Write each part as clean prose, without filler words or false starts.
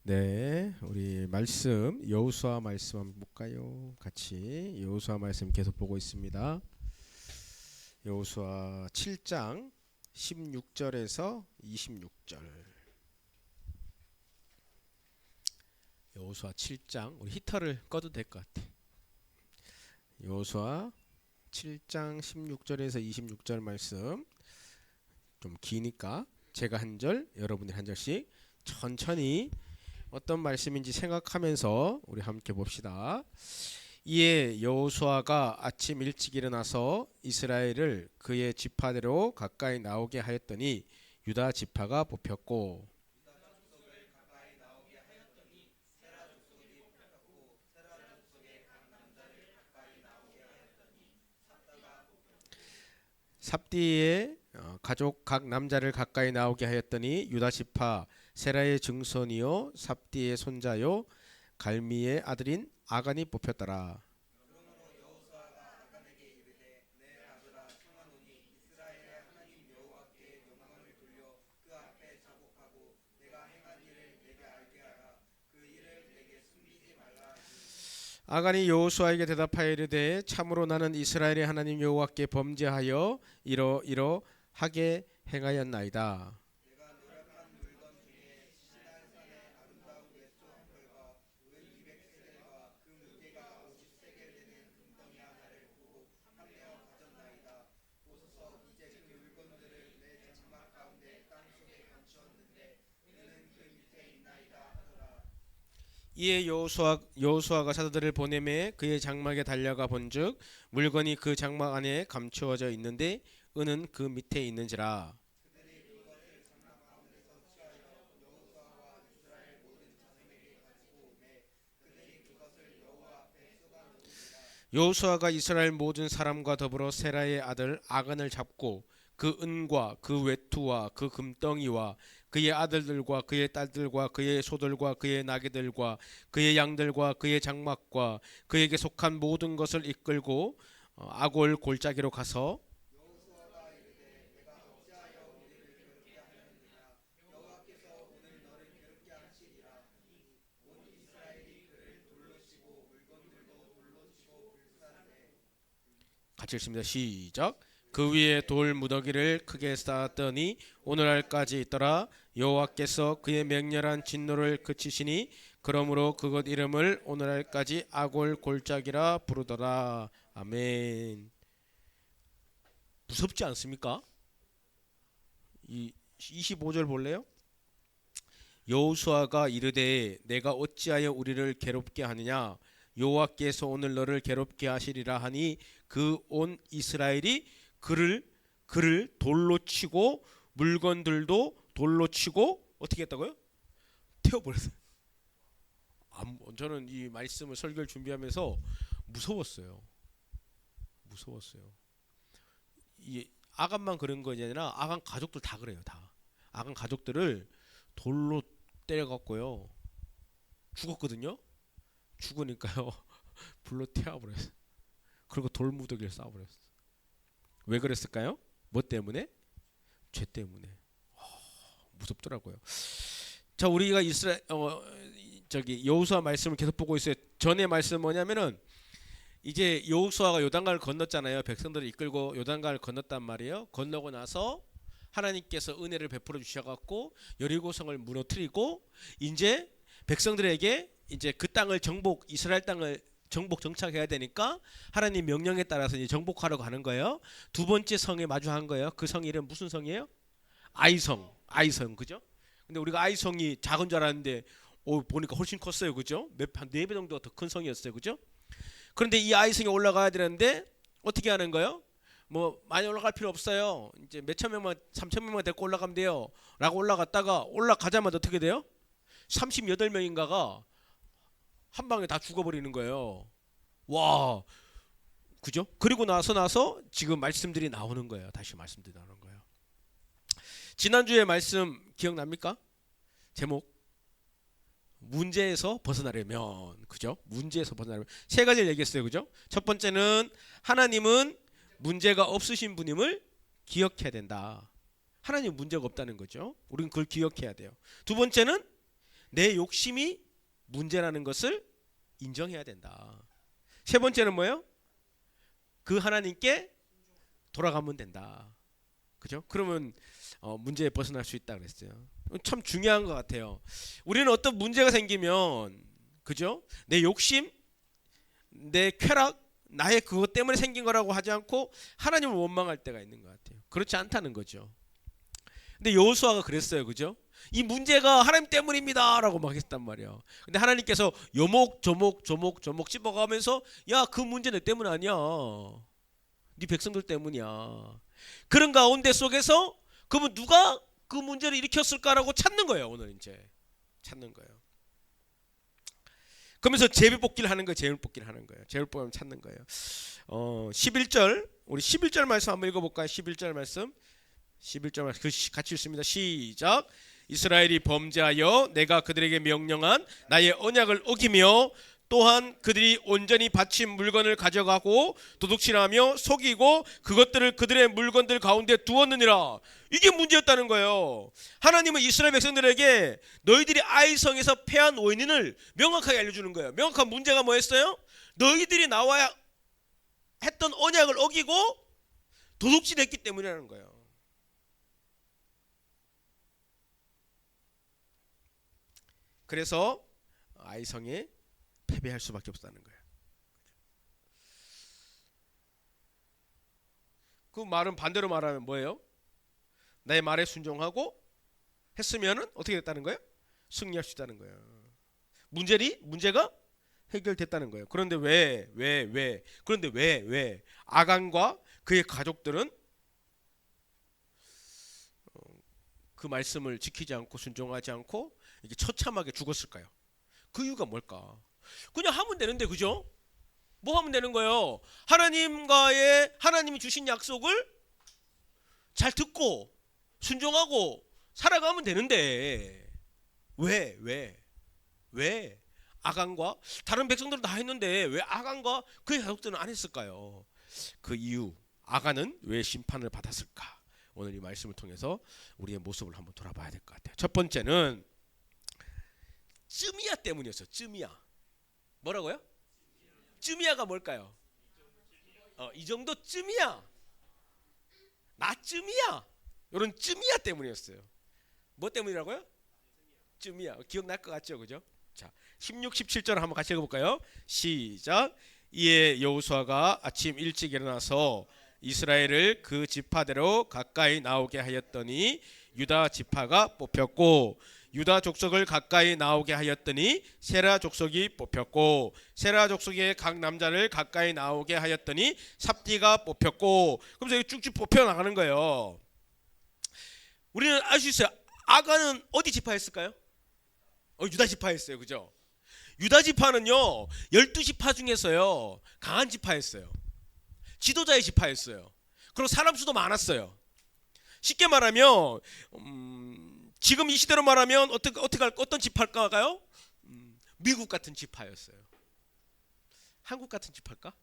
네, 우리 말씀 여호수아 말씀 한번 볼까요? 같이 여호수아 말씀 계속 보고 있습니다. 여호수아 7장 16절에서 26절. 여호수아 7장 우리 히터를 꺼도 될 것 같아. 여호수아 7장 16절에서 26절 말씀 좀 기니까 제가 한 절, 여러분들이 한 절씩 천천히 어떤 말씀인지 생각하면서 우리 함께 봅시다. 이에 여호수아가 아침 일찍 일어나서 이스라엘을 그의 지파대로 가까이 나오게 하였더니 유다 지파가 뽑혔고, 삽디의 가족 각 남자를 가까이 나오게 하였더니 유다 지파 세라의 증손이요 삽디의 손자요 갈미의 아들인 아간이 뽑혔더라. 아간이 여호수아에게 대답하여 이르되 참으로 나는 이스라엘의 하나님 여호와께 범죄하여 이러하게 행하였나이다. 이에 여호수아가 사도들을 보내매 그의 장막에 달려가 본즉 물건이 그 장막 안에 감추어져 있는데 은은 그 밑에 있는지라. 여호수아가 이스라엘 모든 사람과 더불어 세라의 아들 아간을 잡고 그 은과 그 외투와 그 금덩이와 그의 아들들과 그의 딸들과 그의 소들과 그의 나귀들과 그의 양들과 그의 장막과 그에게 속한 모든 것을 이끌고 아골 골짜기로 가서 같이 읽습니다. 시작. 그 위에 돌 무더기를 크게 쌓았더니 오늘날까지 있더라. 여호와께서 그의 맹렬한 진노를 그치시니 그러므로 그곳 이름을 오늘날까지 아골 골짜기라 부르더라. 아멘. 무섭지 않습니까? 이 25절 볼래요? 여호수아가 이르되 내가 어찌하여 우리를 괴롭게 하느냐 여호와께서 오늘 너를 괴롭게 하시리라 하니 그 온 이스라엘이 그를 돌로 치고 물건들도 돌로 치고 어떻게 했다고요? 태워버렸어요. 저는 이 말씀을 설교를 준비하면서 무서웠어요. 무서웠어요. 이 아간만 그런 것이 아니라 아간 가족들 다 그래요. 다 아간 가족들을 돌로 때려갖고요 죽었거든요. 죽으니까요 불로 태워버렸어요. 그리고 돌무더기를 쌓아버렸어요. 왜 그랬을까요? 뭐 때문에? 죄 때문에. 무섭더라고요. 자, 우리가 이스라엘 저기 여호수아 말씀을 계속 보고 있어요. 전에 말씀 뭐냐면은 이제 여호수아가 요단강을 건넜잖아요. 백성들을 이끌고 요단강을 건넜단 말이에요. 건너고 나서 하나님께서 은혜를 베풀어 주셔갖고 여리고성을 무너뜨리고 이제 백성들에게 이제 그 땅을 이스라엘 땅을 정착해야 되니까 하나님 명령에 따라서 이제 정복하려고 하는 거예요. 두 번째 성에 마주한 거예요. 그 성 이름 무슨 성이에요? 아이성, 그죠? 근데 우리가 아이성이 작은 줄 알았는데 보니까 훨씬 컸어요, 그죠? 한 4배 정도가 더 큰 성이었어요, 그죠? 그런데 이 아이성에 올라가야 되는데 어떻게 하는 거예요? 뭐 많이 올라갈 필요 없어요. 이제 몇천 명만 3천 명만 데리고 올라가면 돼요. 라고 올라갔다가 올라가자마자 어떻게 돼요? 38명인가가 한 방에 다 죽어버리는 거예요. 와, 그죠? 그리고 나서 지금 말씀들이 나오는 거예요. 다시 말씀들이 나오는 거예요. 지난주에 말씀 기억납니까? 제목 문제에서 벗어나려면, 그죠? 문제에서 벗어나려면 세 가지를 얘기했어요, 그죠? 첫 번째는 하나님은 문제가 없으신 분임을 기억해야 된다. 하나님 문제가 없다는 거죠. 우리는 그걸 기억해야 돼요. 두 번째는 내 욕심이 문제라는 것을 인정해야 된다. 세 번째는 뭐예요? 그 하나님께 돌아가면 된다. 그죠? 그러면 문제에 벗어날 수 있다 그랬어요. 참 중요한 것 같아요. 우리는 어떤 문제가 생기면, 그죠? 내 욕심, 내 쾌락, 나의 그것 때문에 생긴 거라고 하지 않고 하나님을 원망할 때가 있는 것 같아요. 그렇지 않다는 거죠. 근데 여호수아가 그랬어요. 그죠? 이 문제가 하나님 때문입니다 라고 막 했단 말이야. 근데 하나님께서 요목조목 찝어가면서, 야, 그 문제 내 때문 아니야, 네 백성들 때문이야. 그런 가운데 속에서 그러면 누가 그 문제를 일으켰을까라고 찾는 거예요. 오늘 이제 찾는 거예요. 그러면서 제비뽑기를 하는 거예요. 제비뽑기를 하는 거예요. 제비뽑기를 찾는 거예요. 11절, 우리 11절 말씀 한번 읽어볼까요? 11절 말씀, 11절 말씀 같이 읽습니다. 시작. 이스라엘이 범죄하여 내가 그들에게 명령한 나의 언약을 어기며 또한 그들이 온전히 바친 물건을 가져가고 도둑질하며 속이고 그것들을 그들의 물건들 가운데 두었느니라. 이게 문제였다는 거예요. 하나님은 이스라엘 백성들에게 너희들이 아이성에서 패한 원인을 명확하게 알려주는 거예요. 명확한 문제가 뭐였어요? 너희들이 나와야 했던 언약을 어기고 도둑질했기 때문이라는 거예요. 그래서 아이성에 패배할 수밖에 없다는 거예요. 그 말은 반대로 말하면 뭐예요? 나의 말에 순종하고 했으면은 어떻게 됐다는 거예요? 승리할 수 있다는 거예요. 문제가 해결됐다는 거예요. 그런데 그런데 왜 아간과 그의 가족들은 그 말씀을 지키지 않고 순종하지 않고 이게 처참하게 죽었을까요? 그 이유가 뭘까? 그냥 하면 되는데, 그죠? 뭐 하면 되는 거예요? 하나님이 주신 약속을 잘 듣고 순종하고 살아가면 되는데 왜 아간과 다른 백성들은 다 했는데 왜 아간과 그의 가족들은 안 했을까요? 그 이유, 아간은 왜 심판을 받았을까? 오늘 이 말씀을 통해서 우리의 모습을 한번 돌아봐야 될 것 같아요. 첫 번째는 쯤이야 때문이었어요. 쯤이야. 뭐라고요? 쯤이야가 뭘까요? 이 정도쯤이야, 나쯤이야, 이런 쯤이야 때문이었어요. 뭐 때문이라고요? 쯤이야. 기억날 것 같죠? 그죠? 자, 16, 17절 한번 같이 읽어볼까요? 시작. 이에 여호수아가 아침 일찍 일어나서 이스라엘을 그 지파대로 가까이 나오게 하였더니 유다 지파가 뽑혔고 유다 족속을 가까이 나오게 하였더니 세라 족속이 뽑혔고 세라 족속의 각 남자를 가까이 나오게 하였더니 삽디가 뽑혔고, 그러면서 쭉쭉 뽑혀 나가는 거예요. 우리는 알 수 있어요. 아간은 어디 지파였을까요? 유다 지파였어요. 그죠? 유다 지파는요 12지파 중에서요 강한 지파였어요. 지도자의 지파였어요. 그리고 사람 수도 많았어요. 쉽게 말하면 지금 이 시대로 말하면 어떤 지파일까요? 미국 같은 지파였어요. 한국 같은 지파일까?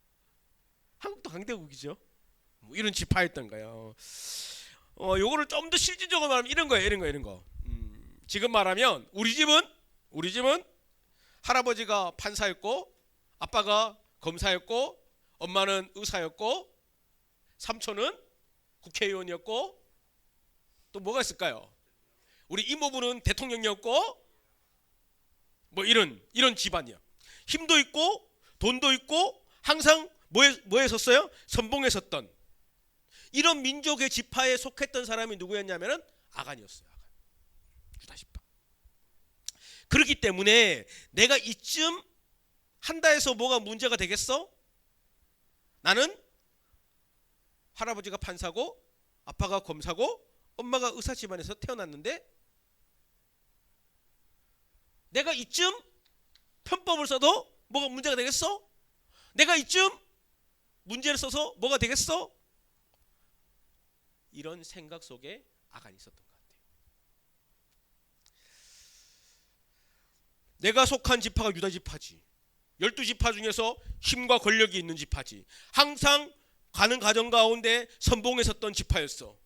한국도 강대국이죠. 뭐 이런 지파였던가요. 요거를 좀 더 실질적으로 말하면 이런 거예요. 지금 말하면 우리 집은 할아버지가 판사였고 아빠가 검사였고 엄마는 의사였고 삼촌은 국회의원이었고 또 뭐가 있을까요? 우리 이모부는 대통령이었고 뭐 이런 집안이야. 힘도 있고 돈도 있고 항상 뭐에 섰어요? 선봉에 섰던 이런 민족의 지파에 속했던 사람이 누구였냐면은 아간이었어요. 아간. 유다 지파. 그렇기 때문에 내가 이쯤 한다 해서 뭐가 문제가 되겠어? 나는 할아버지가 판사고 아빠가 검사고 엄마가 의사 집안에서 태어났는데 내가 이쯤 편법을 써도 뭐가 문제가 되겠어? 내가 이쯤 문제를 써서 뭐가 되겠어? 이런 생각 속에 아간이 있었던 것 같아요. 내가 속한 지파가 유다 지파지. 12지파 중에서 힘과 권력이 있는 지파지. 항상 가는 가정 가운데 선봉에 섰던 지파였어.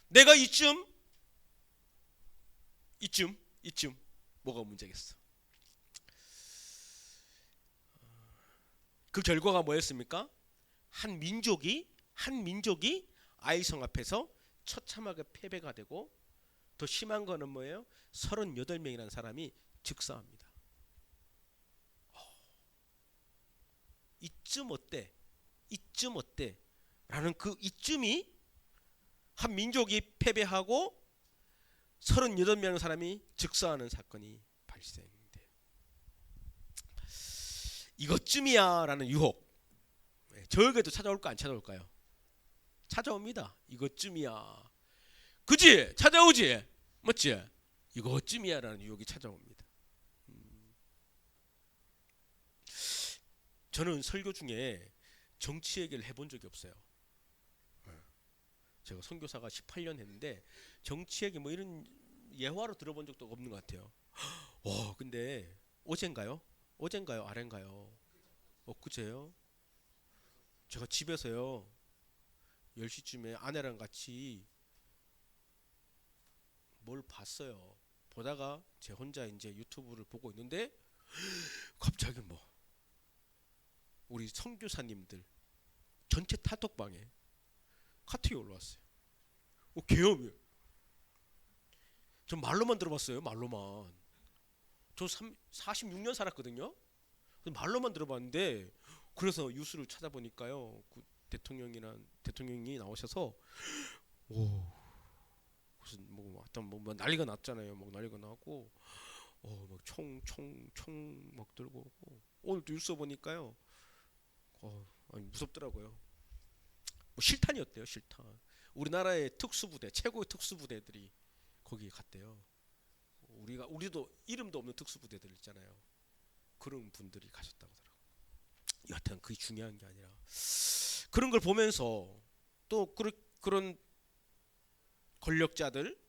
내가 이쯤 뭐가 문제겠어? 그 결과가 뭐였습니까? 한 민족이 아이성 앞에서 처참하게 패배가 되고, 더 심한 거는 뭐예요? 38명이라는 사람이 즉사합니다. 이쯤 어때? 라는 그 이쯤이 한 민족이 패배하고 38명의 사람이 즉사하는 사건이 발생돼요. 이것쯤이야 라는 유혹, 저에게도 찾아올까 안 찾아올까요? 찾아옵니다. 이것쯤이야, 그지? 찾아오지? 맞지? 이것쯤이야 라는 유혹이 찾아옵니다. 저는 설교 중에 정치 얘기를 해본 적이 없어요. 제가 선교사가 18년 했는데 정치 얘기 뭐 이런 예화로 들어본 적도 없는 것 같아요. 근데 어젠가요? 아래인가요? 엊그제요? 제가 집에서요 10시쯤에 아내랑 같이 뭘 봤어요. 보다가 제 혼자 이제 유튜브를 보고 있는데 갑자기 뭐 우리 선교사님들 전체 카톡방에 카톡이 올라왔어요. 계엄이에요. 전 말로만 들어봤어요. 말로만. 저 46년 살았거든요. 말로만 들어봤는데, 그래서 뉴스를 찾아보니까요, 그 대통령이 나오셔서 무슨 뭐 어떤 뭐 난리가 났잖아요. 막 난리가 나고, 막 총 막 들고 오고. 오늘 뉴스 보니까요, 아니 무섭더라고요. 뭐 실탄이었대요, 실탄. 우리나라의 특수부대, 최고의 특수부대들이 거기에 갔대요. 우리도 이름도 없는 특수부대들 있잖아요. 그런 분들이 가셨다고 하더라고요. 여하튼 그게 중요한 게 아니라, 그런 걸 보면서 또 그런 권력자들,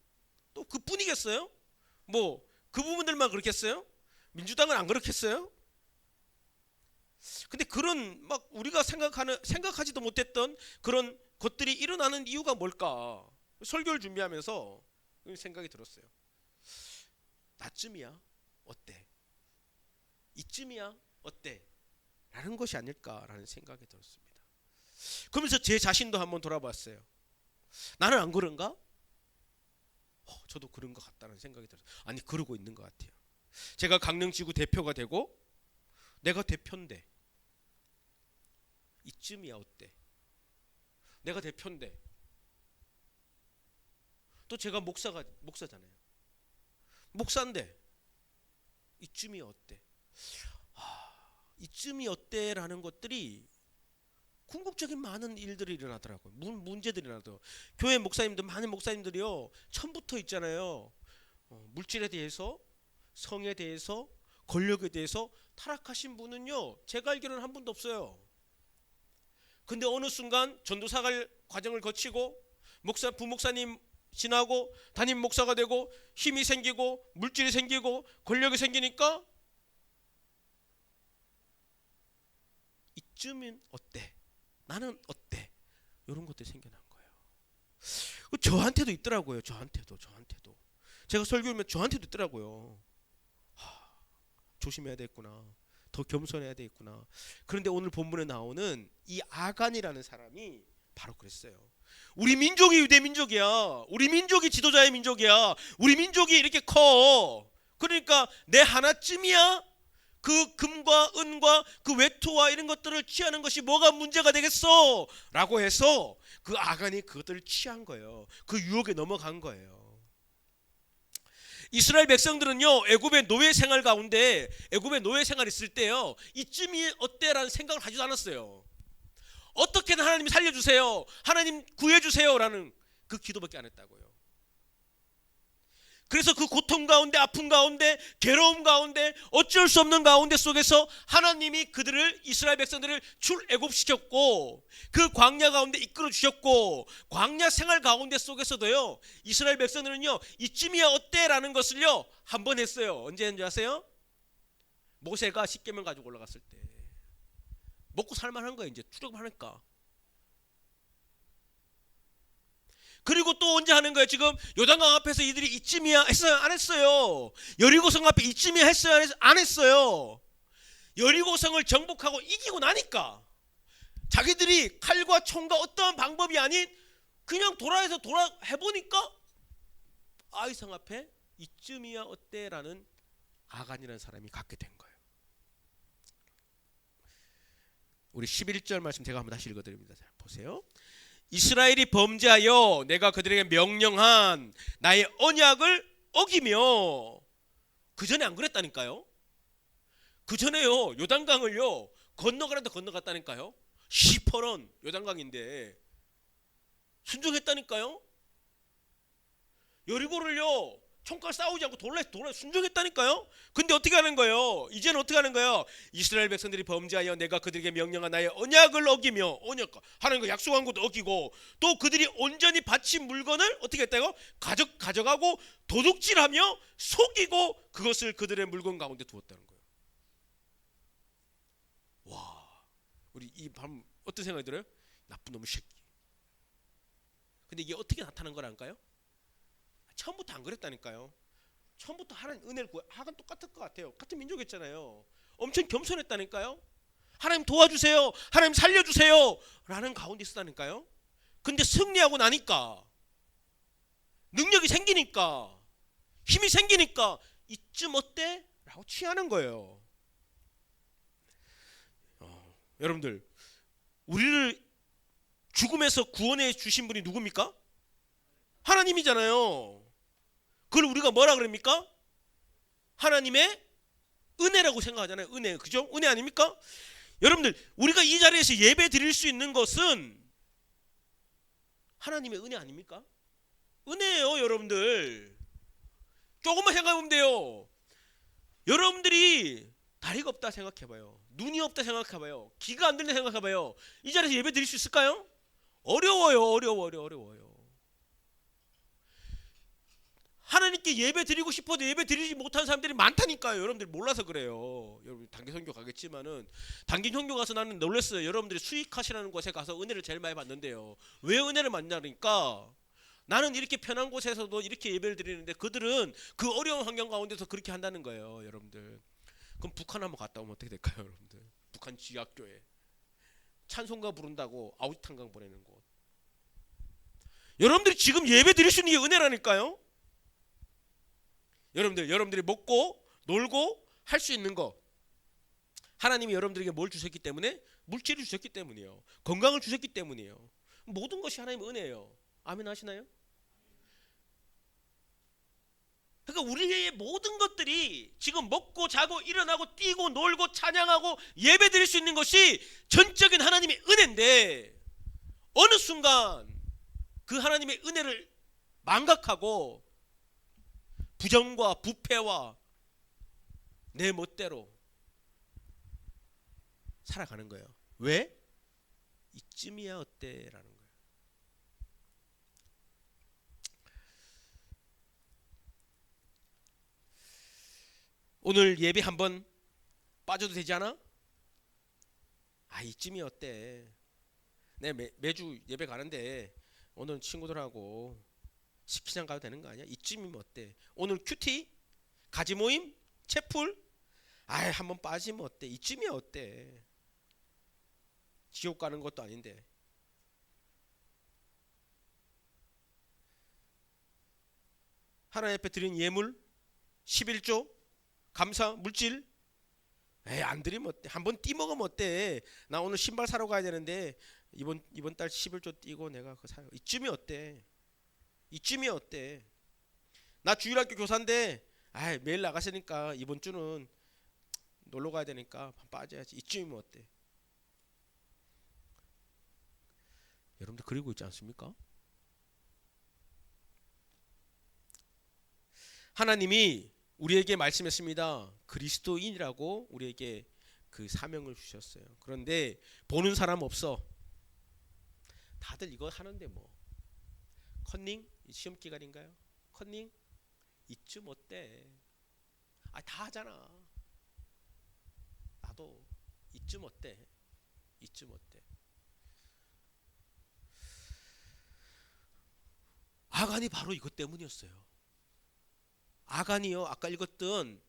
또 그뿐이겠어요? 뭐 그 부분들만 그렇겠어요? 민주당은 안 그렇겠어요? 근데 그런 막 우리가 생각하지도 못했던 그런 것들이 일어나는 이유가 뭘까? 설교를 준비하면서 생각이 들었어요. 나쯤이야 어때? 이쯤이야 어때? 라는 것이 아닐까라는 생각이 들었습니다. 그러면서 제 자신도 한번 돌아봤어요. 나는 안 그런가? 저도 그런 것 같다는 생각이 들어요. 아니, 그러고 있는 것 같아요. 제가 강릉지구 대표가 되고 내가 대표인데 이쯤이야 어때? 내가 대표인데 또 제가 목사잖아요. 목사인데 이쯤이 어때? 이쯤이 어때라는 것들이 궁극적인 많은 일들이 일어나더라고요. 문제들이 일어나더라고요. 교회 목사님들, 많은 목사님들이요, 처음부터 있잖아요, 물질에 대해서, 성에 대해서, 권력에 대해서 타락하신 분은요, 제가 알기로는 한 분도 없어요. 근데 어느 순간 전도사갈 과정을 거치고 부목사님 지나고 담임 목사가 되고 힘이 생기고 물질이 생기고 권력이 생기니까 이쯤은 어때? 나는 어때? 이런 것들이 생겨난 거예요. 저한테도 있더라고요. 저한테도. 제가 설교하면 저한테도 있더라고요. 조심해야 되겠구나. 더 겸손해야 되겠구나. 그런데 오늘 본문에 나오는 이 아간이라는 사람이 바로 그랬어요. 우리 민족이 유대 민족이야. 우리 민족이 지도자의 민족이야. 우리 민족이 이렇게 커. 그러니까 내 하나쯤이야. 그 금과 은과 그 외투와 이런 것들을 취하는 것이 뭐가 문제가 되겠어? 라고 해서 그 아간이 그것들을 취한 거예요. 그 유혹에 넘어간 거예요. 이스라엘 백성들은요, 애굽의 노예 생활 가운데, 애굽의 노예 생활 있을 때요, 이쯤이 어때라는 생각을 하지도 않았어요. 어떻게든 하나님 살려주세요, 하나님 구해주세요 라는 그 기도밖에 안 했다고요. 그래서 그 고통 가운데, 아픔 가운데, 괴로움 가운데, 어쩔 수 없는 가운데 속에서 하나님이 그들을, 이스라엘 백성들을 출애굽시켰고, 그 광야 가운데 이끌어 주셨고, 광야 생활 가운데 속에서도요, 이스라엘 백성들은요, 이쯤이야 어때? 라는 것을요, 한 번 했어요. 언제 했는지 아세요? 모세가 십계명 가지고 올라갔을 때. 먹고 살만한 거예요. 이제 출애굽하니까. 그리고 또 언제 하는 거예요? 지금 요단강 앞에서 이들이 이쯤이야 했어요? 안 했어요? 여리고성 앞에 이쯤이야 했어요? 안 했어요? 여리고성을 정복하고 이기고 나니까 자기들이 칼과 총과 어떠한 방법이 아닌 그냥 돌아해서 해보니까 아이성 앞에 이쯤이야 어때라는 아간이라는 사람이 갖게 된 거예요. 우리 11절 말씀 제가 한번 다시 읽어드립니다. 자, 보세요. 이스라엘이 범죄하여 내가 그들에게 명령한 나의 언약을 어기며, 그 전에 안 그랬다니까요. 그 전에요 요단강을요 건너가라도 건너갔다니까요. 시퍼런 요단강인데 순종했다니까요. 여리고를요 총칼 싸우지 않고 돌래 순종했다니까요. 근데 어떻게 하는 거예요? 이제는 어떻게 하는 거예요? 이스라엘 백성들이 범죄하여 내가 그들에게 명령한 나의 언약을 어기며, 언약 하나님과 약속한 것도 어기고, 또 그들이 온전히 바친 물건을 어떻게 했다고? 가져가고 도둑질하며 속이고 그것을 그들의 물건 가운데 두었다는 거예요. 와, 우리 이 밤 어떤 생각이 들어요? 나쁜 놈의 새끼. 근데 이게 어떻게 나타난 거랄까요? 처음부터 안 그랬다니까요. 처음부터 하나님 은혜를 구해. 하간 똑같을 것 같아요. 같은 민족이었잖아요. 엄청 겸손했다니까요. 하나님 도와주세요, 하나님 살려주세요 라는 가운데 있었다니까요. 근데 승리하고 나니까, 능력이 생기니까, 힘이 생기니까 이쯤 어때? 라고 취하는 거예요. 여러분들, 우리를 죽음에서 구원해 주신 분이 누굽니까? 하나님이잖아요. 그걸 우리가 뭐라 그럽니까? 하나님의 은혜라고 생각하잖아요. 은혜, 그죠? 은혜 아닙니까? 여러분들, 우리가 이 자리에서 예배 드릴 수 있는 것은 하나님의 은혜 아닙니까? 은혜예요. 여러분들, 조금만 생각해보면 돼요. 여러분들이 다리가 없다 생각해봐요. 눈이 없다 생각해봐요. 귀가 안 들린다 생각해봐요. 이 자리에서 예배 드릴 수 있을까요? 어려워요. 하나님께 예배 드리고 싶어도 예배 드리지 못하는 사람들이 많다니까요. 여러분들 몰라서 그래요. 여러분 단기 선교 가겠지만은, 단기 선교 가서 나는 놀랐어요. 여러분들이 수익하시라는 곳에 가서 은혜를 제일 많이 받는데요. 왜 은혜를 받냐니까, 나는 이렇게 편한 곳에서도 이렇게 예배를 드리는데 그들은 그 어려운 환경 가운데서 그렇게 한다는 거예요. 여러분들, 그럼 북한 한번 갔다 오면 어떻게 될까요? 여러분들, 북한 지학교에 찬송가 부른다고 아우탄강 보내는 곳. 여러분들이 지금 예배 드릴 수 있는 게 은혜라니까요. 여러분들이 먹고 놀고 할 수 있는 거, 하나님이 여러분들에게 뭘 주셨기 때문에? 물질을 주셨기 때문이에요. 건강을 주셨기 때문이에요. 모든 것이 하나님의 은혜예요. 아멘 하시나요? 그러니까 우리의 모든 것들이 지금 먹고 자고 일어나고 뛰고 놀고 찬양하고 예배 드릴 수 있는 것이 전적인 하나님의 은혜인데, 어느 순간 그 하나님의 은혜를 망각하고 부정과 부패와 내 멋대로 살아가는 거예요. 왜? 이쯤이야 어때? 라는 거예요. 오늘 예배 한번 빠져도 되지 않아? 아, 이쯤이 어때? 내 매주 예배 가는데 오늘 친구들하고 스키장 가도 되는 거 아니야? 이쯤이면 어때? 오늘 큐티? 가지 모임? 채플? 아이, 한번 빠지면 어때? 이쯤이야 어때? 지옥 가는 것도 아닌데. 하나님 앞에 드린 예물 11조 감사 물질, 에이, 안 드리면 어때? 한번 띠먹으면 어때? 나 오늘 신발 사러 가야 되는데 이번 달 11조 띠고 내가 그거 사요. 이쯤이 어때? 이쯤이 어때? 나 주일학교 교사인데 아이, 매일 나가시니까 이번 주는 놀러 가야 되니까 빠져야지. 이쯤이면 어때? 여러분들 그리고 있지 않습니까? 하나님이 우리에게 말씀했습니다. 그리스도인이라고 우리에게 그 사명을 주셨어요. 그런데 보는 사람 없어. 다들 이거 하는데 뭐 컨닝? 시험 기간인가요? 컨닝? 이쯤 어때? 아, 다 하잖아. 나도 이쯤 어때? 이쯤 어때? 아간이 바로 이것 때문이었어요. 아간이요, 아까 읽었던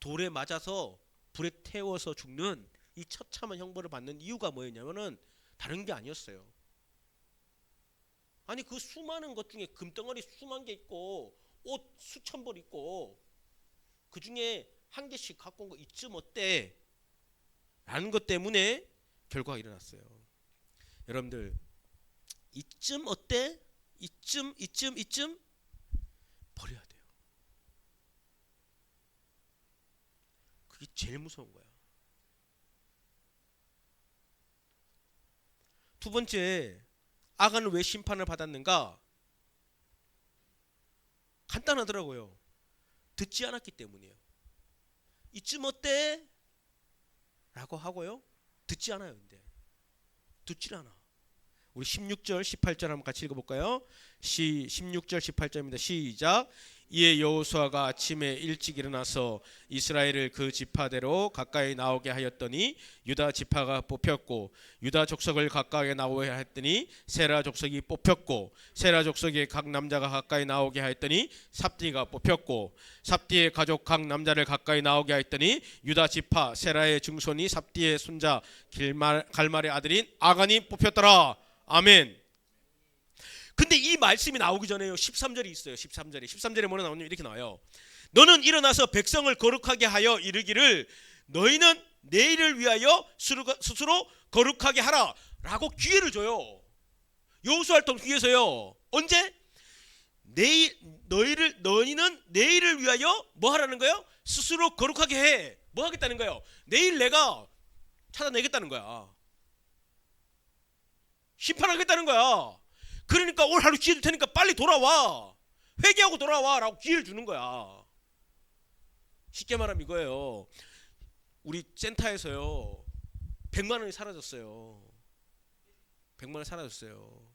돌에 맞아서 불에 태워서 죽는 이 처참한 형벌을 받는 이유가 뭐였냐면은 다른 게 아니었어요. 아니 그 수많은 것 중에 금덩어리 수만 개 있고 옷 수천 벌 있고 그 중에 한 개씩 갖고 온 거 이쯤 어때? 라는 것 때문에 결과가 일어났어요. 여러분들 이쯤 어때? 이쯤 버려야 돼요. 그게 제일 무서운 거야. 두 번째, 아간은 왜 심판을 받았는가? 간단하더라고요. 듣지 않았기 때문이에요. 이쯤 어때? 라고 하고요, 듣지 않아요. 근데 듣질 않아. 우리 16절 18절 한번 같이 읽어볼까요? 16절 18절입니다. 시작. 이에 여호수아가 아침에 일찍 일어나서 이스라엘을 그 지파대로 가까이 나오게 하였더니 유다 지파가 뽑혔고, 유다 족속을 가까이 나오게 하였더니 세라 족속이 뽑혔고, 세라 족속의 각 남자가 가까이 나오게 하였더니 삽디가 뽑혔고, 삽디의 가족 각 남자를 가까이 나오게 하였더니 유다 지파 세라의 증손이 삽디의 손자 갈말의 아들인 아간이 뽑혔더라. 아멘. 근데 이 말씀이 나오기 전에요, 13절이 있어요. 13절에 뭐라 나오냐면 이렇게 나와요. 너는 일어나서 백성을 거룩하게 하여 이르기를 너희는 내일을 위하여 스스로 거룩하게 하라 라고 기회를 줘요. 여호수아를 통해서요. 언제? 너희는 내일을 위하여 뭐 하라는 거예요? 스스로 거룩하게 해. 뭐 하겠다는 거예요? 내일 내가 찾아내겠다는 거야. 심판하겠다는 거야. 그러니까 오늘 하루 기회 줄 테니까 빨리 돌아와. 회개하고 돌아와 라고 기회를 주는 거야. 쉽게 말하면 이거예요. 우리 센터에서요 100만 원이 사라졌어요. 100만 원 사라졌어요.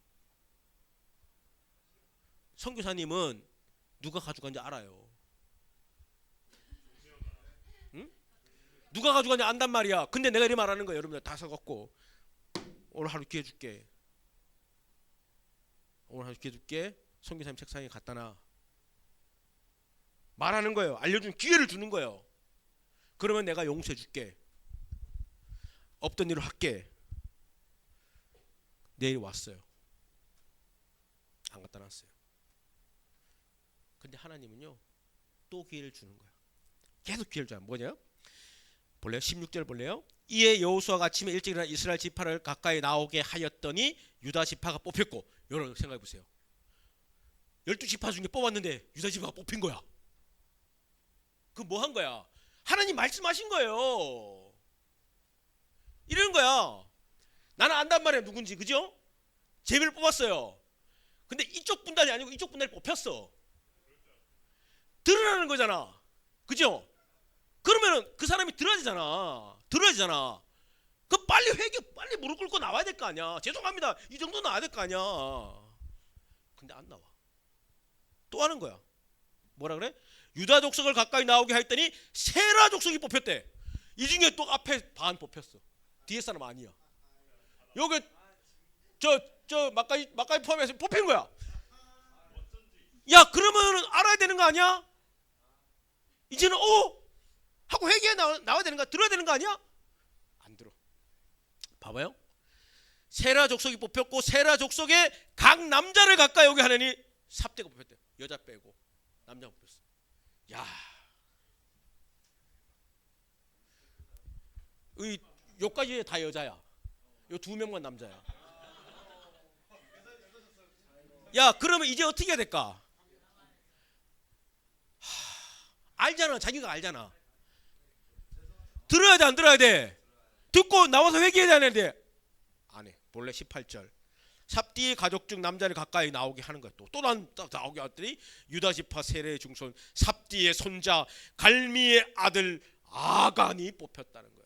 선교사님은 누가 가져간지 알아요. 응? 누가 가져간지 안단 말이야. 근데 내가 이렇게 말하는 거예요. 여러분들 다 써갖고 오늘 하루 기회 줄게. 오늘 하루 기회 줄게. 선교사님 책상에 갖다 놔. 말하는 거예요. 알려주는 기회를 주는 거예요. 그러면 내가 용서해 줄게. 없던 일을 할게. 내일 왔어요. 안 갖다 놨어요. 근데 하나님은요 또 기회를 주는 거야. 계속 기회를 줘요. 뭐냐? 볼래요? 16절 볼래요? 이에 여호수아가 아침에 일찍 일어나 이스라엘 지파를 가까이 나오게 하였더니 유다 지파가 뽑혔고. 여러분 생각해 보세요. 12지파 중에 뽑았는데 유다 지파가 뽑힌 거야. 그 뭐 한 거야? 하나님 말씀하신 거예요. 이런 거야. 나는 안단 말이야 누군지. 그죠? 제비를 뽑았어요. 근데 이쪽 분단이 아니고 이쪽 분단이 뽑혔어. 드러나는 거잖아. 그죠? 그러면은 그 사람이 들어야 되잖아. 그 빨리 빨리 무릎 꿇고 나와야 될 거 아니야. 죄송합니다. 이 정도 나와야 될 거 아니야. 근데 안 나와. 또 하는 거야. 뭐라 그래? 유다 족속을 가까이 나오게 했더니 세라 족속이 뽑혔대. 이 중에 또 앞에 반 뽑혔어. 뒤에 사람 아니야. 여기 저 막가이 포함해서 뽑힌 거야. 야, 그러면 알아야 되는 거 아니야? 이제는 하고 회개해 나와야 되는 거, 들어야 되는 거 아니야? 안 들어. 봐봐요. 세라 족속이 뽑혔고 세라 족속의 각 남자를 가까이 오게 하느니 삽대가 뽑혔대. 여자 빼고 남자 뽑혔어. 야, 요까지 다 여자야. 요 2명만 남자야. 야, 그러면 이제 어떻게 해야 될까? 알잖아. 자기가 알잖아. 들어야 돼, 안 들어야 돼? 듣고 나와서 회개해야 되는데 안 해. 본래 18절. 삽디의 가족 중 남자를 가까이 나오게 하는 거야. 또 나오게 하더니 유다 지파 세례의 중손 삽디의 손자 갈미의 아들 아간이 뽑혔다는 거야.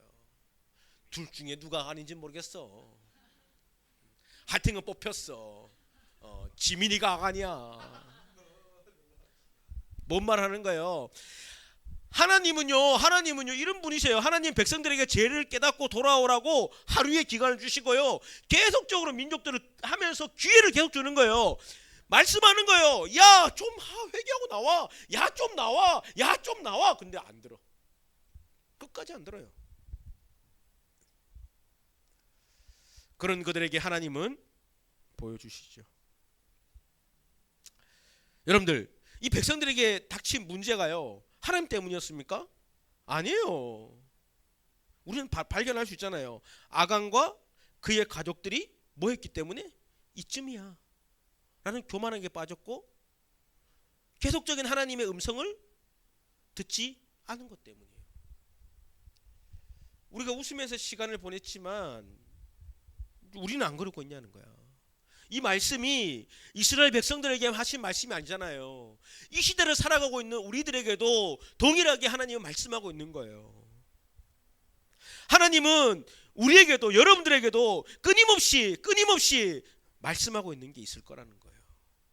둘 중에 누가 아닌지 모르겠어. 하여튼 뽑혔어. 지민이가 아간이야. 뭔 말 하는 거예요? 하나님은요 이런 분이세요. 하나님 백성들에게 죄를 깨닫고 돌아오라고 하루의 기간을 주시고요 계속적으로 민족들을 하면서 기회를 계속 주는 거예요. 말씀하는 거예요. 야, 좀 회개하고 나와. 야, 좀 나와. 야, 좀 나와. 근데 안 들어. 끝까지 안 들어요. 그런 그들에게 하나님은 보여주시죠. 여러분들, 이 백성들에게 닥친 문제가요, 하나님 때문이었습니까? 아니에요. 우리는 발견할 수 있잖아요. 아간과 그의 가족들이 뭐 했기 때문에? 이쯤이야 라는 교만하게 빠졌고 계속적인 하나님의 음성을 듣지 않은 것 때문이에요. 우리가 웃으면서 시간을 보냈지만 우리는 안 그러고 있냐는 거야. 이 말씀이 이스라엘 백성들에게 하신 말씀이 아니잖아요. 이 시대를 살아가고 있는 우리들에게도 동일하게 하나님은 말씀하고 있는 거예요. 하나님은 우리에게도, 여러분들에게도 끊임없이 말씀하고 있는 게 있을 거라는 거예요.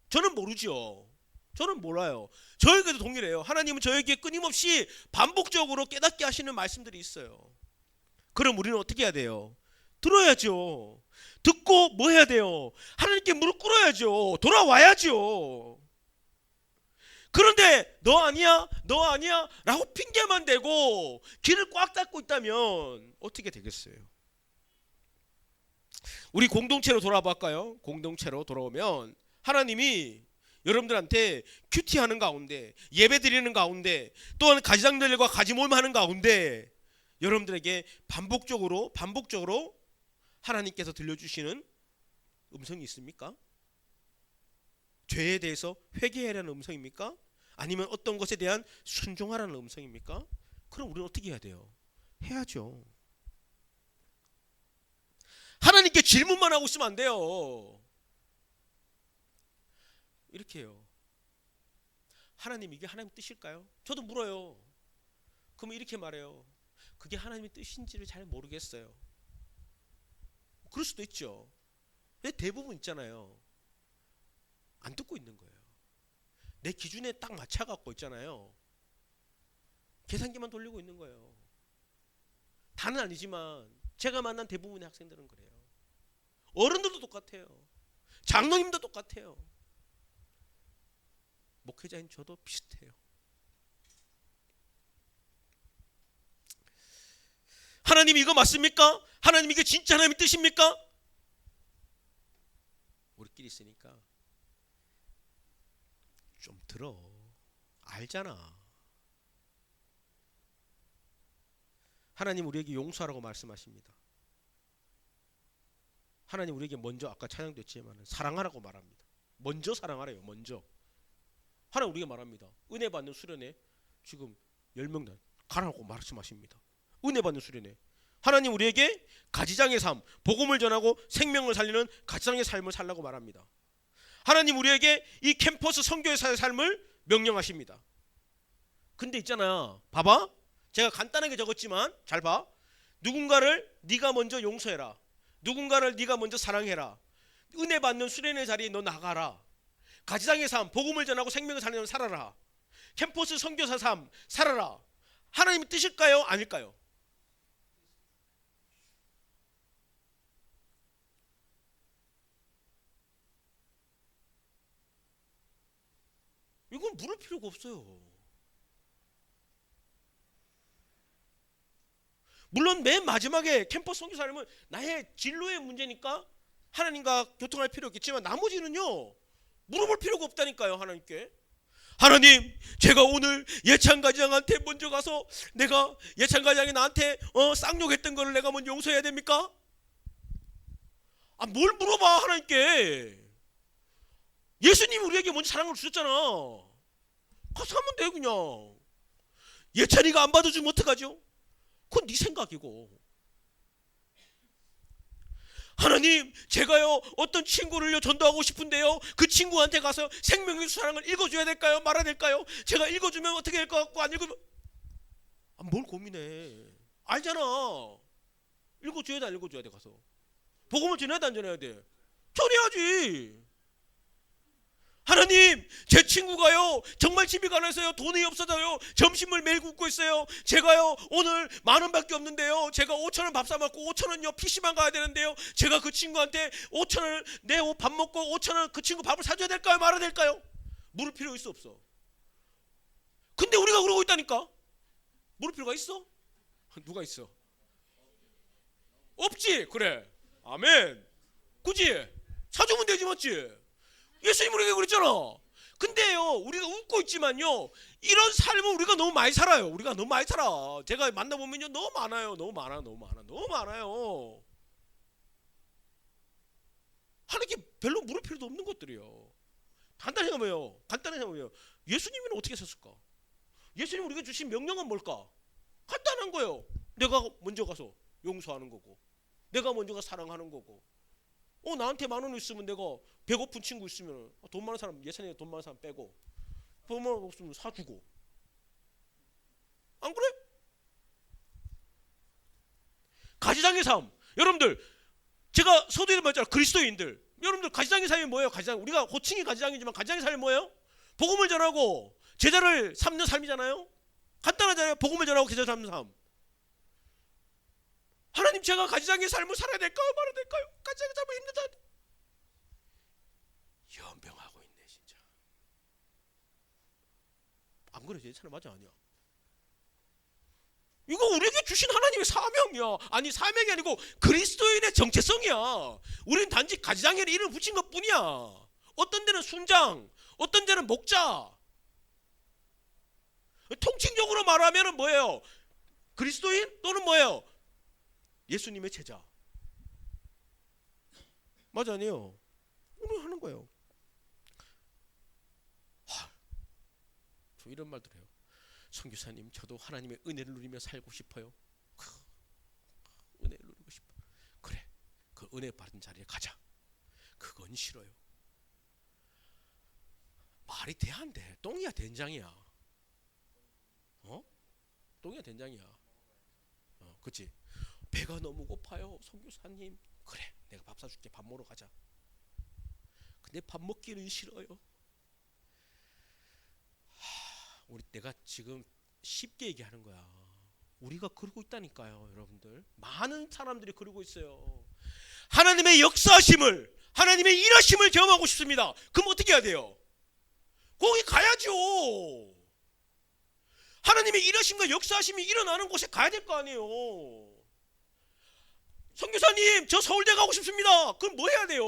저는 모르죠. 저는 몰라요. 저에게도 동일해요. 하나님은 저에게 끊임없이 반복적으로 깨닫게 하시는 말씀들이 있어요. 그럼 우리는 어떻게 해야 돼요? 들어야죠. 듣고 뭐 해야 돼요? 하나님께 무릎 꿇어야죠. 돌아와야죠. 그런데 너 아니야 라고 핑계만 대고 길을 꽉 닫고 있다면 어떻게 되겠어요? 우리 공동체로 돌아볼까요? 공동체로 돌아오면 하나님이 여러분들한테 큐티하는 가운데, 예배 드리는 가운데, 또한 가지장들과 가지모임 가운데 여러분들에게 반복적으로 하나님께서 들려주시는 음성이 있습니까? 죄에 대해서 회개하라는 음성입니까? 아니면 어떤 것에 대한 순종하라는 음성입니까? 그럼 우리는 어떻게 해야 돼요? 해야죠. 하나님께 질문만 하고 있으면 안 돼요. 이렇게 해요. 하나님, 이게 하나님 뜻일까요? 저도 물어요. 그러면 이렇게 말해요. 그게 하나님의 뜻인지를 잘 모르겠어요. 그럴 수도 있죠. 대부분 있잖아요. 안 듣고 있는 거예요. 내 기준에 딱 맞춰갖고 있잖아요. 계산기만 돌리고 있는 거예요. 다는 아니지만 제가 만난 대부분의 학생들은 그래요. 어른들도 똑같아요. 장로님도 똑같아요. 목회자인 저도 비슷해요. 하나님 이거 맞습니까? 하나님 이게 진짜 하나님의 뜻입니까? 우리끼리 있으니까 좀 들어. 알잖아. 하나님 우리에게 용서하라고 말씀하십니다. 하나님 우리에게 먼저, 아까 찬양도 했지만 사랑하라고 말합니다. 먼저 사랑하래요. 먼저. 하나님 우리에게 말합니다. 은혜 받는 수련회 지금 10명 가라고 말씀하십니다. 은혜 받는 수련회. 하나님 우리에게 가지장의 삶, 복음을 전하고 생명을 살리는 가지장의 삶을 살라고 말합니다. 하나님 우리에게 이 캠퍼스 선교의 삶을 명령하십니다. 근데 있잖아, 봐봐. 제가 간단하게 적었지만 잘 봐. 누군가를 네가 먼저 용서해라. 누군가를 네가 먼저 사랑해라. 은혜 받는 수련회 자리에 너 나가라. 가지장의 삶, 복음을 전하고 생명을 살리는 살아라. 캠퍼스 선교사 삶 살아라. 하나님의 뜻일까요? 아닐까요? 이건 물을 필요가 없어요. 물론 맨 마지막에 캠퍼스 선교 삶은 나의 진로의 문제니까 하나님과 교통할 필요 있겠지만 나머지는요 물어볼 필요가 없다니까요. 하나님께. 하나님, 제가 오늘 예찬가지장한테 먼저 가서 내가 예찬가지장이 나한테 쌍욕했던 거를 내가 먼저 용서해야 됩니까? 뭘 물어봐 하나님께. 예수님이 우리에게 먼저 사랑을 주셨잖아. 가서 하면 돼 그냥. 예찬이가 안 받아주면 어떡하죠? 그건 네 생각이고. 하나님, 제가요 어떤 친구를요 전도하고 싶은데요 그 친구한테 가서 생명의 사랑을 읽어줘야 될까요? 말아야 될까요? 제가 읽어주면 어떻게 될 것 같고 안 읽으면 뭘 고민해. 알잖아. 읽어줘야 돼 안 읽어줘야 돼. 가서 복음을 전해야 돼 안 전해야 돼? 전해야지. 하나님, 제 친구가요 정말 집이 가난해서요 돈이 없어서요 점심을 매일 굶고 있어요. 제가요 오늘 10,000원밖에 없는데요, 제가 5,000원 밥 사 먹고 5,000원요 PC방 가야 되는데요, 제가 그 친구한테 5,000원 내 밥 먹고 5,000원 그 친구 밥을 사줘야 될까요, 말아야 될까요? 물을 필요 있어 없어? 근데 우리가 그러고 있다니까. 물을 필요가 있어? 누가 있어? 없지. 그래, 아멘. 그지? 사주면 되지 맞지? 예수님 우리가 그랬잖아. 근데요 우리가 웃고 있지만요 이런 삶을 우리가 너무 많이 살아요. 우리가 너무 많이 살아. 제가 만나보면요 너무 많아요. 너무 많아요. 하나님께 별로 물을 필요도 없는 것들이요. 간단히 생각해보면 예수님은 어떻게 샀을까? 예수님 우리가 주신 명령은 뭘까? 간단한 거예요. 내가 먼저 가서 용서하는 거고, 내가 먼저 가서 사랑하는 거고, 나한테 10,000원 있으면 내가 배고픈 친구 있으면 돈 많은 사람, 예산에 돈 많은 사람 빼고, 돈 많은 거 없으면 사주고. 안 그래? 가지장의 삶. 여러분들, 제가 서두에 말했잖아요. 그리스도인들. 여러분들 가지장의 삶이 뭐예요? 가지장. 우리가 호칭이 가지장이지만 가지장의 삶이 뭐예요? 복음을 전하고 제자를 삼는 삶이잖아요. 간단하잖아요. 복음을 전하고 제자를 삼는 삶. 하나님, 제가 가지장의 삶을 살아야 될까요, 말아야 될까요? 가지장의 삶을 힘들다. 연병하고 있네 진짜. 안 그래? 예찬아 맞아 아니야? 이거 우리에게 주신 하나님의 사명이야. 아니, 사명이 아니고 그리스도인의 정체성이야. 우린 단지 가지장에 이름을 붙인 것 뿐이야. 어떤 데는 순장, 어떤 데는 목자. 통칭적으로 말하면 뭐예요? 그리스도인 또는 뭐예요? 예수님의 제자. 맞아 아니에요? 오늘 하는 거예요. 저 이런 말도 해요. 선교사님, 저도 하나님의 은혜를 누리며 살고 싶어요. 은혜를 누리고 싶어. 그래, 그 은혜 받은 자리에 가자. 그건 싫어요. 말이 돼 안 돼? 똥이야 된장이야? 똥이야 된장이야? 그치? 배가 너무 고파요 선교사님. 그래, 내가 밥 사줄게. 밥 먹으러 가자. 근데 밥 먹기는 싫어요. 내가 지금 쉽게 얘기하는 거야. 우리가 그러고 있다니까요, 여러분들. 많은 사람들이 그러고 있어요. 하나님의 역사하심을, 하나님의 일하심을 경험하고 싶습니다. 그럼 어떻게 해야 돼요? 거기 가야죠. 하나님의 일하심과 역사하심이 일어나는 곳에 가야 될 거 아니에요. 선교사님, 저 서울대 가고 싶습니다. 그럼 뭐 해야 돼요?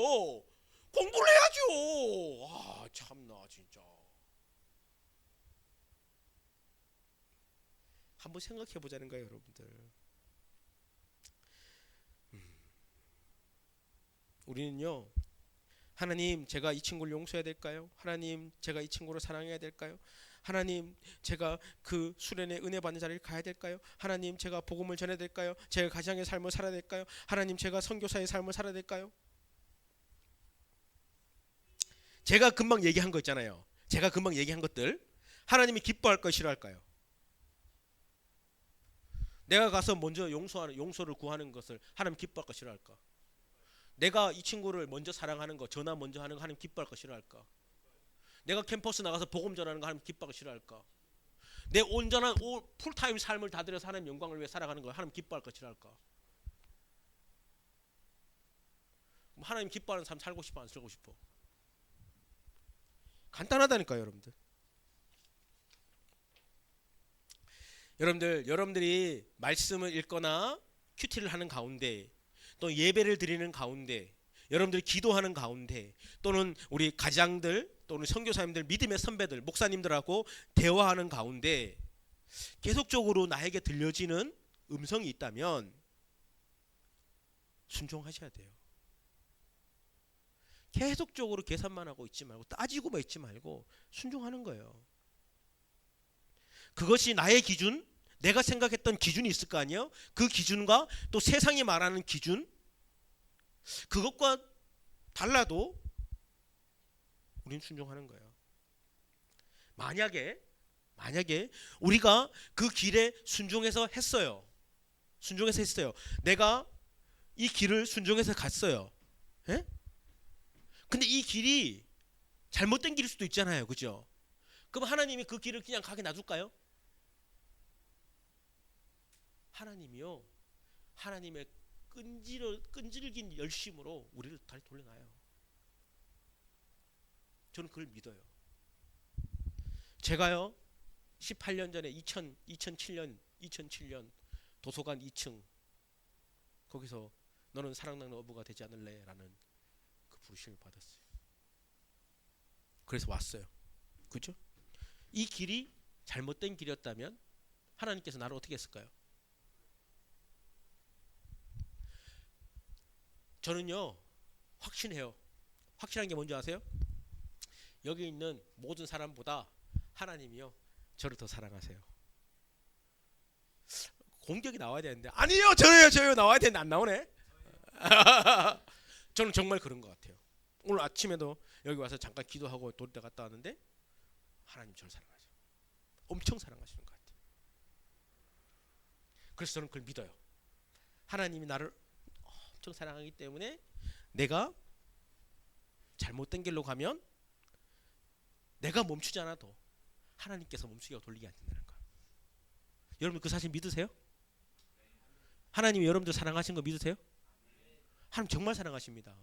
공부를 해야죠. 참나 진짜. 한번 생각해 보자는 거예요, 여러분들. 우리는요, 하나님, 제가 이 친구를 용서해야 될까요? 하나님, 제가 이 친구를 사랑해야 될까요? 하나님, 제가 그 수련의 은혜 받는 자리를 가야 될까요? 하나님, 제가 복음을 전해야 될까요? 제가 가정의 삶을 살아야 될까요? 하나님, 제가 선교사의 삶을 살아야 될까요? 제가 금방 얘기한 거 있잖아요. 제가 금방 얘기한 것들, 하나님이 기뻐할까요, 싫어할까요? 내가 가서 먼저 용서를 구하는 것을 하나님 기뻐할까, 싫어할까? 내가 이 친구를 먼저 사랑하는 거, 전화 먼저 하는 거 하나님 기뻐할까, 싫어할까? 내가 캠퍼스 나가서 복음 전하는 거 하나님 기뻐할까, 싫어할까? 내 온전한 풀타임 삶을 다 들여서 하나님 영광을 위해 살아가는 거 하나님 기뻐할까, 싫어할까? 하나님 기뻐하는 삶 살고 싶어, 안 살고 싶어? 간단하다니까요, 여러분들. 여러분들이 말씀을 읽거나 큐티를 하는 가운데, 또 예배를 드리는 가운데, 여러분들이 기도하는 가운데, 또는 우리 가장들 또는 선교사님들, 믿음의 선배들, 목사님들하고 대화하는 가운데 계속적으로 나에게 들려지는 음성이 있다면 순종하셔야 돼요. 계속적으로 계산만 하고 있지 말고, 따지고만 있지 말고 순종하는 거예요. 그것이 나의 기준, 내가 생각했던 기준이 있을 거 아니에요? 그 기준과 또 세상이 말하는 기준, 그것과 달라도 우리는 순종하는 거예요. 만약에 우리가 그 길에 순종해서 했어요. 내가 이 길을 순종해서 갔어요. 예? 근데 이 길이 잘못된 길일 수도 있잖아요. 그죠? 그럼 하나님이 그 길을 그냥 가게 놔둘까요? 하나님이요, 하나님의 끈질긴 열심으로 우리를 다시 돌려놔요. 저는 그걸 믿어요. 제가요 18년 전에 2007년 도서관 2층 거기서 너는 사랑나는 어부가 되지 않을래? 라는 그 부르심을 받았어요. 그래서 왔어요. 그죠? 이 길이 잘못된 길이었다면 하나님께서 나를 어떻게 했을까요? 저는요 확신해요. 확실한 게 뭔지 아세요? 여기 있는 모든 사람보다 하나님이요 저를 더 사랑하세요. 공격이 나와야 되는데 아니요 저요 나와야 되는데 안 나오네. 저는 정말 그런 것 같아요. 오늘 아침에도 여기 와서 잠깐 기도하고 돌때 갔다 왔는데 하나님 저를 사랑하죠. 엄청 사랑하시는 것 같아요. 그래서 저는 그걸 믿어요. 하나님이 나를 엄청 사랑하기 때문에 내가 잘못된 길로 가면 내가 멈추지 않아도 하나님께서 멈추게 돌리게 안 된다는 거예요. 여러분 그 사실 믿으세요? 하나님이 여러분들 사랑하신 거 믿으세요? 하나님 정말 사랑하십니다.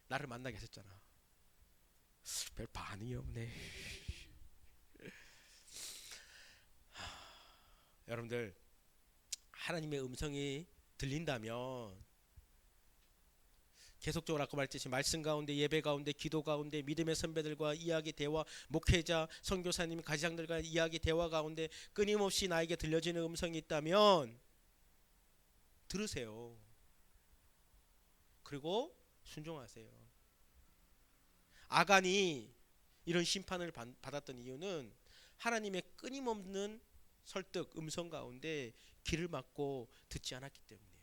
나를 만나게 하셨잖아. 별 반응이 없네. 여러분들 하나님의 음성이 들린다면 계속적으로 아까 말했듯이 말씀 가운데, 예배 가운데, 기도 가운데, 믿음의 선배들과 이야기 대화, 목회자, 선교사님, 가장들과 이야기 대화 가운데 끊임없이 나에게 들려지는 음성이 있다면 들으세요. 그리고 순종하세요. 아간이 이런 심판을 받았던 이유는 하나님의 끊임없는 설득, 음성 가운데 귀를 막고 듣지 않았기 때문이에요.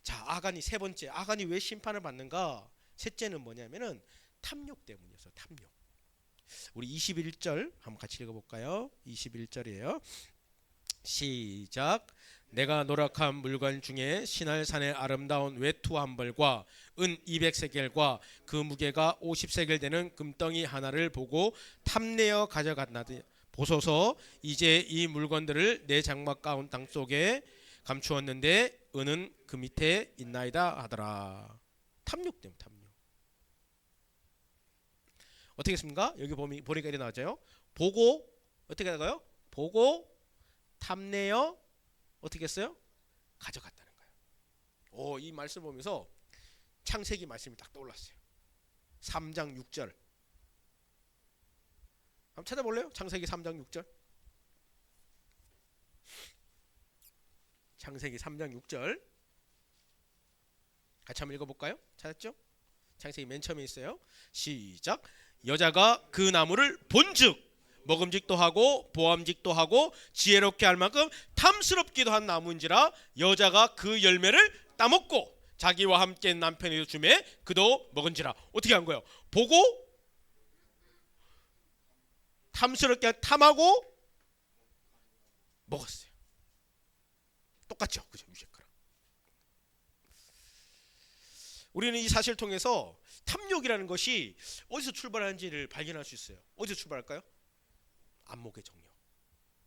자, 아간이 세 번째, 아간이 왜 심판을 받는가? 셋째는 뭐냐면은 탐욕 때문이었어요. 탐욕. 우리 21절 한번 같이 읽어볼까요? 21절이에요. 시작. 내가 노력한 물건 중에 시날산의 아름다운 외투 한 벌과 은 200세겔과 그 무게가 50세겔 되는 금덩이 하나를 보고 탐내어 가져갔나니 보소서 이제 이 물건들을 내 장막 가운 땅 속에 감추었는데 은은 그 밑에 있나이다 하더라. 탐욕 때문에 탐욕. 어떻게 했습니까? 여기 보니까 이렇게 나와져요. 보고 어떻게 나가요? 보고 탐내어 어떻게 했어요? 가져갔다는 거예요. 이 말씀 보면서 창세기 말씀이 딱 떠올랐어요. 3장 6절. 한번 찾아볼래요? 창세기 3장 6절. 창세기 3장 6절. 같이 한번 읽어볼까요? 찾았죠? 창세기 맨 처음에 있어요. 시작. 여자가 그 나무를 본즉 먹음직도 하고 보암직도 하고 지혜롭게 할 만큼 탐스럽기도 한 나무인지라 여자가 그 열매를 따먹고 자기와 함께 남편에게 주매 그도 먹은지라. 어떻게 한 거예요? 보고 탐스럽게 탐하고 먹었어요. 똑같죠? 그죠? 유색거랑. 우리는 이 사실을 통해서 탐욕이라는 것이 어디서 출발하는지를 발견할 수 있어요. 어디서 출발할까요? 안목의 정욕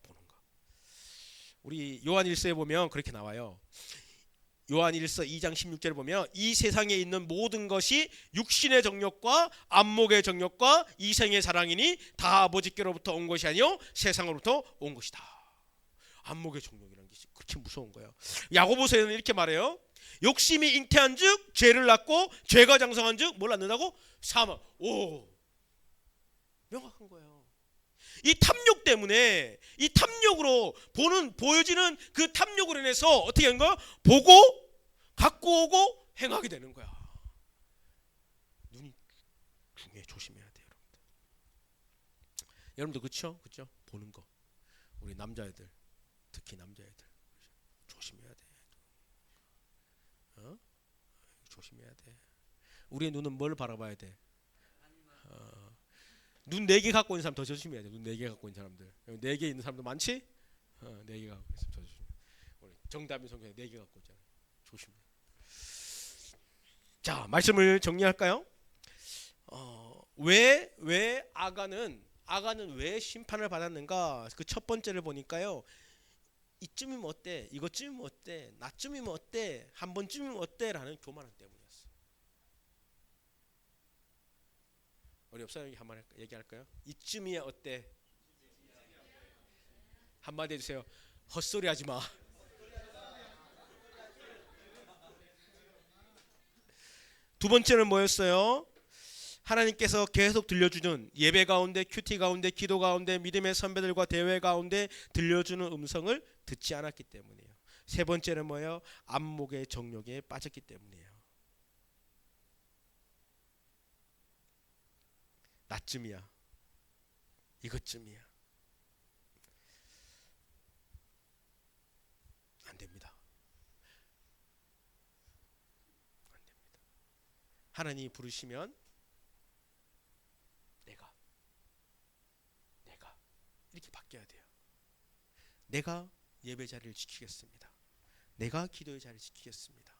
보는 거. 우리 요한 1서에 보면 그렇게 나와요. 요한 1서 2장 16절에 보면 이 세상에 있는 모든 것이 육신의 정욕과 안목의 정욕과 이생의 사랑이니 다 아버지께로부터 온 것이 아니요 세상으로부터 온 것이다. 안목의 정욕이라는 게 그렇게 무서운 거예요. 야고보서에는 이렇게 말해요. 욕심이 잉태한즉 죄를 낳고 죄가 장성한즉 뭘 낳는다고? 사망. 명확한 거예요. 이 탐욕 때문에 이 탐욕으로 보여지는 그 탐욕으로 인해서 어떻게 하는 거야? 보고 갖고 오고 행하게 되는 거야. 눈이 중요해. 조심해야 돼요, 여러분들. 여러분들 그렇죠? 보는 거. 우리 남자애들 특히 남자애들 조심해야 돼. 조심해야 돼. 우리의 눈은 뭘 바라봐야 돼? 눈 4개 갖고 있는 사람 더 조심해야 돼. 눈 4개 갖고 있는 사람들. 4개 있는 사람도 많지? 4개 갖고 있으면 더 조심해. 정다미 성경에 4개 갖고 있잖아. 조심해. 자, 말씀을 정리할까요? 왜 아간은 왜 심판을 받았는가? 그 첫 번째를 보니까요. 이쯤이면 어때? 이것쯤이면 어때? 나쯤이면 어때? 한 번쯤이면 어때? 라는 교만함 때문이었어요. 우리 옆 사람이 한번 얘기할까요? 이쯤이야 어때? 한마디 해주세요. 헛소리 하지 마. 두 번째는 뭐였어요? 하나님께서 계속 들려주는 예배 가운데, 큐티 가운데, 기도 가운데, 믿음의 선배들과 대회 가운데 들려주는 음성을 듣지 않았기 때문이에요. 세 번째는 뭐예요? 안목의 정욕에 빠졌기 때문이에요. 나쯤이야. 이것쯤이야. 안 됩니다. 안 됩니다. 하나님이 부르시면 내가 이렇게 바뀌어야 돼요. 내가 예배 자리를 지키겠습니다. 내가 기도의 자리를 지키겠습니다.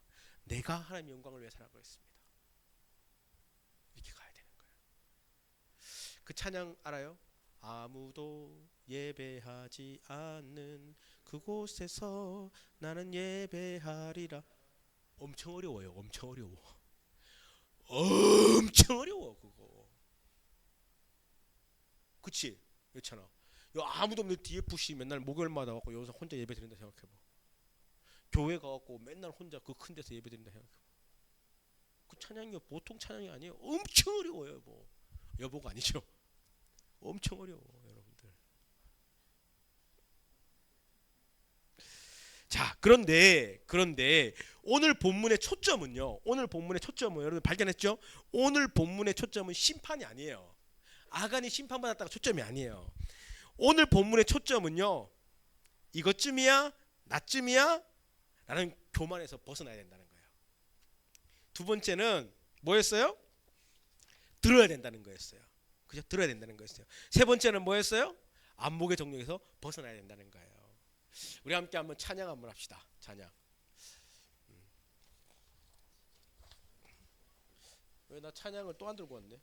내가 하나님의 영광을 위해 살아가겠습니다. 이렇게 가야 되는 거예요. 그 찬양 알아요? 아무도 예배하지 않는 그곳에서 나는 예배하리라. 엄청 어려워요. 엄청 어려워. 엄청 어려워 그거. 그치? 그렇잖아. 아무도 없는 DFC 맨날 목요일마다 와서 여기서 혼자 예배 드린다 생각해봐. 교회 가갖고 맨날 혼자 그 큰 데서 예배 드린다 생각해봐. 그 찬양이 보통 찬양이 아니에요. 엄청 어려워요 여보. 여보가 아니죠. 엄청 어려워 여러분들. 자 그런데 오늘 본문의 초점은요. 오늘 본문의 초점은 여러분 발견했죠? 오늘 본문의 초점은 심판이 아니에요. 아간이 심판받았다가 초점이 아니에요. 오늘 본문의 초점은요. 이것쯤이야? 나쯤이야? 라는 교만에서 벗어나야 된다는 거예요. 두 번째는 뭐였어요? 들어야 된다는 거였어요. 그죠? 들어야 된다는 거였어요. 세 번째는 뭐였어요? 안목의 정령에서 벗어나야 된다는 거예요. 우리 함께 한번 찬양 한번 합시다. 찬양. 왜 나 찬양을 또 안 들고 왔네?